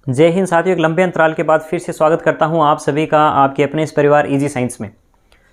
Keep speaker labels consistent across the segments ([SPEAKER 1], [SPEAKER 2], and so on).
[SPEAKER 1] जय हिंद साथियों, एक लंबे अंतराल के बाद फिर से स्वागत करता हूं आप सभी का आपके अपने इस परिवार इजी साइंस में।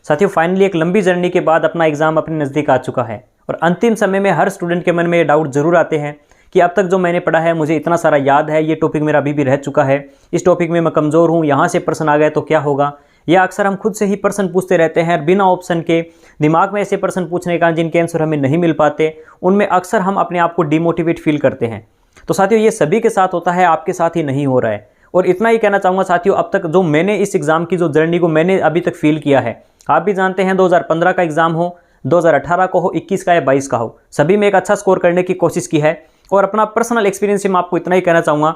[SPEAKER 1] साथियों, फाइनली एक लंबी जर्नी के बाद अपना एग्जाम अपने नज़दीक आ चुका है और अंतिम समय में हर स्टूडेंट के मन में ये डाउट जरूर आते हैं कि अब तक जो मैंने पढ़ा है मुझे इतना सारा याद है, ये टॉपिक मेरा अभी भी रह चुका है, इस टॉपिक में मैं कमज़ोर हूँ, यहाँ से प्रश्न आ गए तो क्या होगा। या अक्सर हम खुद से ही प्रश्न पूछते रहते हैं बिना ऑप्शन के। दिमाग में ऐसे प्रश्न पूछने का जिनके आंसर हमें नहीं मिल पाते, उनमें अक्सर हम अपने आप को डिमोटिवेट फील करते हैं। तो साथियों, ये सभी के साथ होता है, आपके साथ ही नहीं हो रहा है। और इतना ही कहना चाहूँगा साथियों, अब तक जो मैंने इस एग्ज़ाम की जो जर्नी को मैंने अभी तक फील किया है, आप भी जानते हैं 2015 का एग्ज़ाम हो, 2018 का हो, 21 का या 22 का हो, सभी में एक अच्छा स्कोर करने की कोशिश की है। और अपना पर्सनल एक्सपीरियंस से मैं आपको इतना ही कहना चाहूँगा,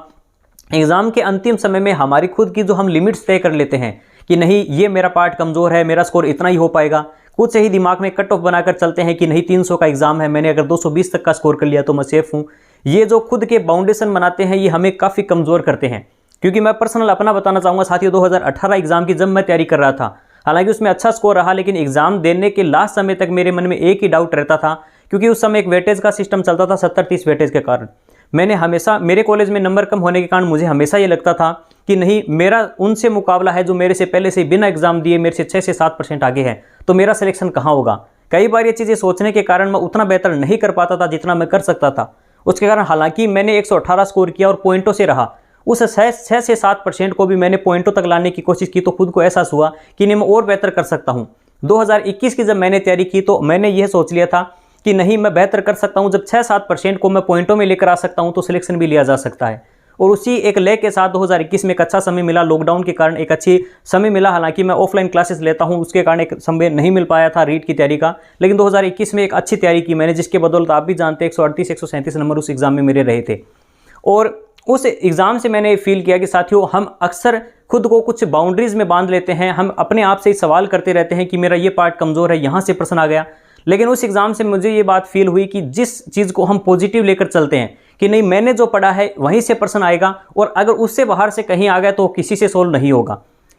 [SPEAKER 1] एग्ज़ाम के अंतिम समय में हमारी खुद की जो हम लिमिट्स तय कर लेते हैं कि नहीं ये मेरा पार्ट कमज़ोर है, मेरा स्कोर इतना ही हो पाएगा, खुद से ही दिमाग में कट ऑफ बनाकर चलते हैं कि नहीं 300 का एग्ज़ाम है, मैंने अगर 220 तक का स्कोर कर लिया तो मैं सेफ हूँ। ये जो खुद के बाउंडेशन बनाते हैं ये हमें काफ़ी कमज़ोर करते हैं। क्योंकि मैं पर्सनल अपना बताना चाहूँगा साथियों, 2018 एग्ज़ाम की जब मैं तैयारी कर रहा था, हालांकि उसमें अच्छा स्कोर रहा, लेकिन एग्ज़ाम देने के लास्ट समय तक मेरे मन में एक ही डाउट रहता था। क्योंकि उस समय एक वेटेज का सिस्टम चलता था, 70-30 वेटेज के कारण मैंने हमेशा, मेरे कॉलेज में नंबर कम होने के कारण मुझे हमेशा ये लगता था कि नहीं मेरा उनसे मुकाबला है जो मेरे से पहले से बिना एग्ज़ाम दिए मेरे से 6 से 7% आगे है, तो मेरा सिलेक्शन कहाँ होगा। कई बार ये चीज़ें सोचने के कारण मैं उतना बेहतर नहीं कर पाता था जितना मैं कर सकता था। उसके कारण हालांकि मैंने 118 स्कोर किया और पॉइंटों से रहा, उस 6 से 7% को भी मैंने पॉइंटों तक लाने की कोशिश की, तो खुद को एहसास हुआ कि नहीं मैं और बेहतर कर सकता हूँ। 2021 की जब मैंने तैयारी की तो मैंने यह सोच लिया था कि नहीं मैं बेहतर कर सकता हूँ, जब 6-7% को मैं पॉइंटों में लेकर आ सकता हूँ तो सिलेक्शन भी लिया जा सकता है। और उसी एक ले के साथ 2021 में एक अच्छा समय मिला, लॉकडाउन के कारण एक अच्छी समय मिला। हालांकि मैं ऑफलाइन क्लासेस लेता हूँ, उसके कारण एक समय नहीं मिल पाया था रीट की तैयारी का, लेकिन 2021 में एक अच्छी तैयारी की मैंने, जिसके बदौलत आप भी जानते हैं 138-137 नंबर उस एग्ज़ाम में मेरे रहे थे। और उस एग्ज़ाम से मैंने फील किया कि साथियों, हम अक्सर खुद को कुछ बाउंड्रीज़ में बांध लेते हैं, हम अपने आप से ही सवाल करते रहते हैं कि मेरा ये पार्ट कमज़ोर है, यहाँ से प्रश्न आ गया। लेकिन उस एग्ज़ाम से मुझे ये बात फील हुई कि जिस चीज़ को हम पॉजिटिव लेकर चलते हैं कि नहीं मैंने जो पढ़ा है वहीं से प्रश्न आएगा, और अगर उससे बाहर से कहीं आ गया तो किसी से सोल्व नहीं होगा।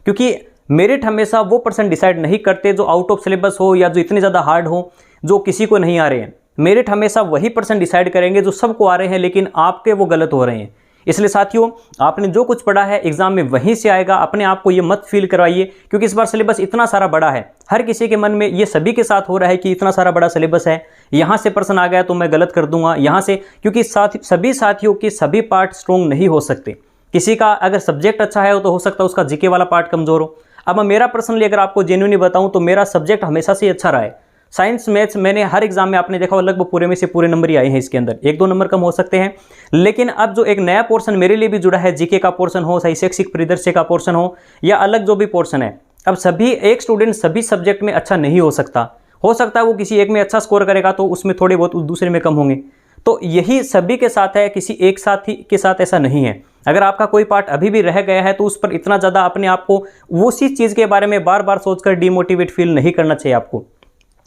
[SPEAKER 1] क्योंकि मेरिट हमेशा वो पर्सन डिसाइड नहीं करते जो आउट ऑफ सिलेबस हो या जो इतने ज़्यादा हार्ड हो, जो किसी को नहीं आ रहे हैं। मेरिट हमेशा वही पर्सन डिसाइड करेंगे जो सबको आ रहे हैं लेकिन आपके वो गलत हो रहे हैं। इसलिए साथियों, आपने जो कुछ पढ़ा है एग्जाम में वहीं से आएगा, अपने आप को ये मत फील करवाइए। क्योंकि इस बार सिलेबस इतना सारा बड़ा है, हर किसी के मन में ये सभी के साथ हो रहा है कि इतना सारा बड़ा सिलेबस है, यहाँ से प्रश्न आ गया तो मैं गलत कर दूंगा, यहाँ से। क्योंकि सभी साथियों के सभी पार्ट स्ट्रॉन्ग नहीं हो सकते। किसी का अगर सब्जेक्ट अच्छा है तो हो सकता है उसका जीके वाला पार्ट कमज़ोर हो। अब मेरा पर्सनली अगर आपको जेन्युइनली बताऊँ तो मेरा सब्जेक्ट हमेशा से अच्छा रहा है। साइंस मैथ्स मैंने हर एग्जाम में आपने देखा लगभग पूरे में से पूरे नंबर ही आए हैं, इसके अंदर 1-2 नंबर कम हो सकते हैं। लेकिन अब जो एक नया पोर्शन मेरे लिए भी जुड़ा है, जीके का पोर्शन हो, सही शैक्षिक परिदृश्य का पोर्शन हो या अलग जो भी पोर्शन है, अब सभी एक स्टूडेंट सभी सब्जेक्ट में अच्छा नहीं हो सकता। हो सकता है वो किसी एक में अच्छा स्कोर करेगा तो उसमें थोड़े बहुत दूसरे में कम होंगे। तो यही सभी के साथ है, किसी एक साथी के साथ ऐसा नहीं है। अगर आपका कोई पार्ट अभी भी रह गया है तो उस पर इतना ज़्यादा अपने आप को उसी चीज़ के बारे में बार बार सोचकर डिमोटिवेट फील नहीं करना चाहिए आपको।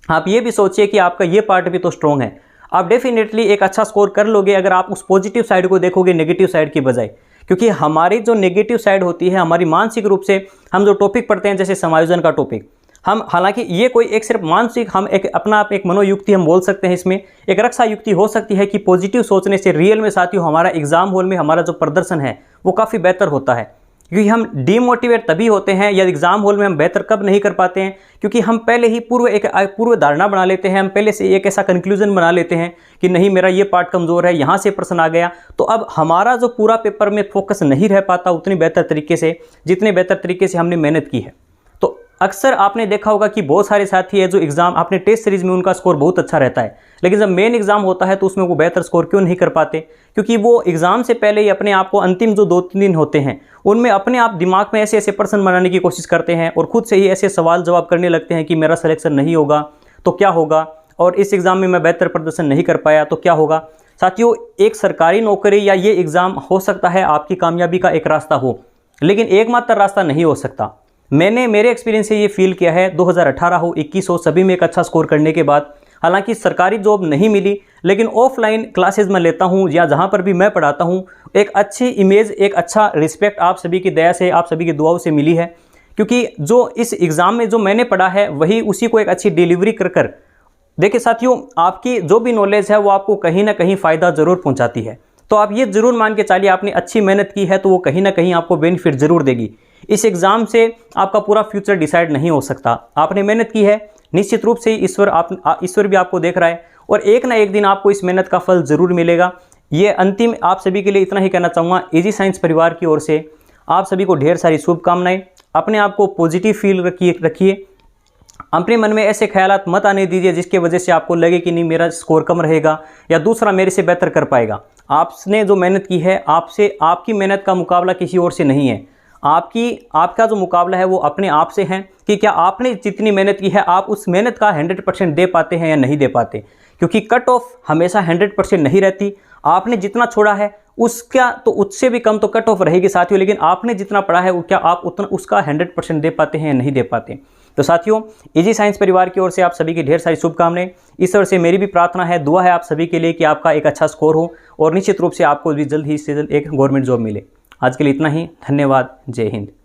[SPEAKER 1] आप ये भी सोचिए कि आपका ये पार्ट भी तो स्ट्रॉन्ग है, आप डेफिनेटली एक अच्छा स्कोर कर लोगे अगर आप उस पॉजिटिव साइड को देखोगे नेगेटिव साइड की बजाय। क्योंकि हमारी जो नेगेटिव साइड होती है, हमारी मानसिक रूप से हम जो टॉपिक पढ़ते हैं, जैसे समायोजन का टॉपिक, हम हालांकि ये कोई एक सिर्फ मानसिक, हम एक अपना आप एक मनोयुक्ति हम बोल सकते हैं, इसमें एक रक्षा युक्ति हो सकती है कि पॉजिटिव सोचने से रियल में साथियों हमारा एग्जाम हॉल में हमारा जो प्रदर्शन है वो काफ़ी बेहतर होता है। क्योंकि हम डीमोटिवेट तभी होते हैं या एग्जाम हॉल में हम बेहतर कब नहीं कर पाते हैं, क्योंकि हम पहले ही पूर्व धारणा बना लेते हैं, हम पहले से एक ऐसा कंक्लूजन बना लेते हैं कि नहीं मेरा ये पार्ट कमज़ोर है, यहाँ से प्रश्न आ गया। तो अब हमारा जो पूरा पेपर में फोकस नहीं रह पाता उतनी बेहतर तरीके से, जितने बेहतर तरीके से हमने मेहनत की है। तो अक्सर आपने देखा होगा कि बहुत सारे साथी है जो एग्जाम आपने टेस्ट सीरीज में उनका स्कोर बहुत अच्छा रहता है, लेकिन जब मेन एग्जाम होता है तो उसमें वो बेहतर स्कोर क्यों नहीं कर पाते। क्योंकि वो एग्जाम से पहले ही अपने आप को, अंतिम जो 2-3 दिन होते हैं उनमें अपने आप दिमाग में ऐसे ऐसे प्रश्न बनाने की कोशिश करते हैं और खुद से ही ऐसे सवाल जवाब करने लगते हैं कि मेरा सिलेक्शन नहीं होगा तो क्या होगा, और इस एग्ज़ाम में मैं बेहतर प्रदर्शन नहीं कर पाया तो क्या होगा। साथियों, एक सरकारी नौकरी या ये एग्ज़ाम हो सकता है आपकी कामयाबी का एक रास्ता हो, लेकिन एकमात्र रास्ता नहीं हो सकता। मैंने मेरे एक्सपीरियंस से ये फील किया है, 2018 हो, 21 हो, सभी में एक अच्छा स्कोर करने के बाद, हालांकि सरकारी जॉब नहीं मिली, लेकिन ऑफलाइन क्लासेस में लेता हूँ या जहाँ पर भी मैं पढ़ाता हूँ, एक अच्छी इमेज, एक अच्छा रिस्पेक्ट आप सभी की दया से, आप सभी की दुआओं से मिली है। क्योंकि जो इस एग्ज़ाम में जो मैंने पढ़ा है वही उसी को एक अच्छी डिलीवरी कर देखिए साथियों, आपकी जो भी नॉलेज है वो आपको कहीं ना कहीं फ़ायदा ज़रूर पहुँचाती है। तो आप ये ज़रूर मान के चलिए आपने अच्छी मेहनत की है तो वो कहीं ना कहीं आपको बेनिफिट ज़रूर देगी। इस एग्ज़ाम से आपका पूरा फ्यूचर डिसाइड नहीं हो सकता। आपने मेहनत की है, निश्चित रूप से ईश्वर भी आपको देख रहा है और एक ना एक दिन आपको इस मेहनत का फल ज़रूर मिलेगा। ये अंतिम आप सभी के लिए इतना ही कहना चाहूँगा। इजी साइंस परिवार की ओर से आप सभी को ढेर सारी शुभकामनाएं। अपने आप को पॉजिटिव फील रखिए। अपने मन में ऐसे ख्यालात मत आने दीजिए जिसके वजह से आपको लगे कि नहीं मेरा स्कोर कम रहेगा या दूसरा मेरे से बेहतर कर पाएगा। आपने जो मेहनत की है, आपकी मेहनत का मुकाबला किसी और से नहीं है। आपका जो मुकाबला है वो अपने आप से है कि क्या आपने जितनी मेहनत की है आप उस मेहनत का 100% दे पाते हैं या नहीं दे पाते। क्योंकि कट ऑफ हमेशा 100% नहीं रहती। आपने जितना छोड़ा है उसका तो उससे भी कम तो कट ऑफ रहेगी साथियों, लेकिन आपने जितना पढ़ा है क्या आप उतना उसका 100% दे पाते हैं या नहीं दे पाते। तो साथियों, इजी साइंस परिवार की ओर से आप सभी की ढेर सारी शुभकामनाएं। ईश्वर से मेरी भी प्रार्थना है, दुआ है आप सभी के लिए कि आपका एक अच्छा स्कोर हो और निश्चित रूप से आपको भी जल्द ही से जल्द एक गवर्नमेंट जॉब मिले। आज के लिए इतना ही। धन्यवाद। जय हिंद।